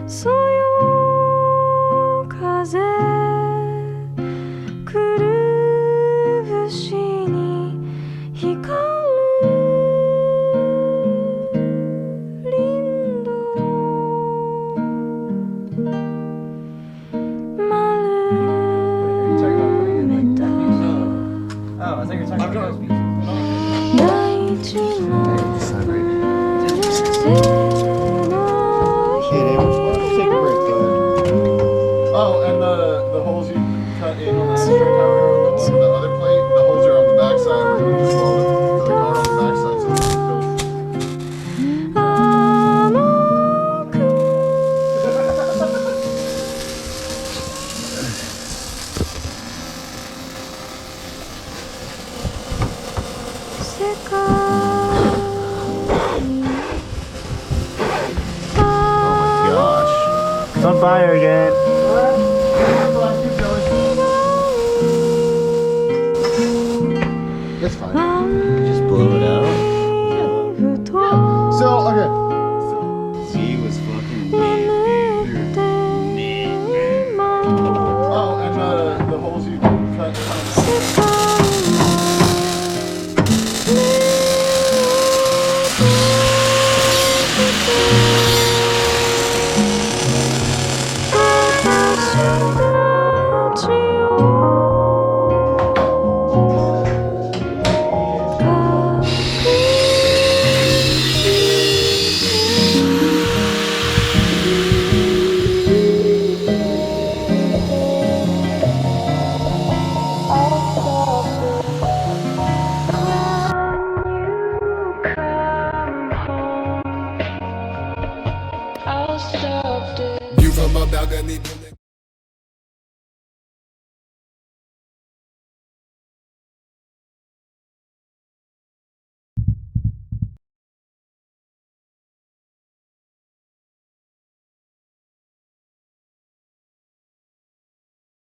そよ風来る節に光る林道丸めた大地のOh, and the holes you cut in on that straight tower on the other plate, the holes are on the backside. We're going to just weld it to the car on the backside so it goes. 甘く世界に It's on fire again. That's fine. Just blew it out. So, okay. He was fucking lit, dude. Oh, and the holes you cut. I'll stop this. View from a balcony.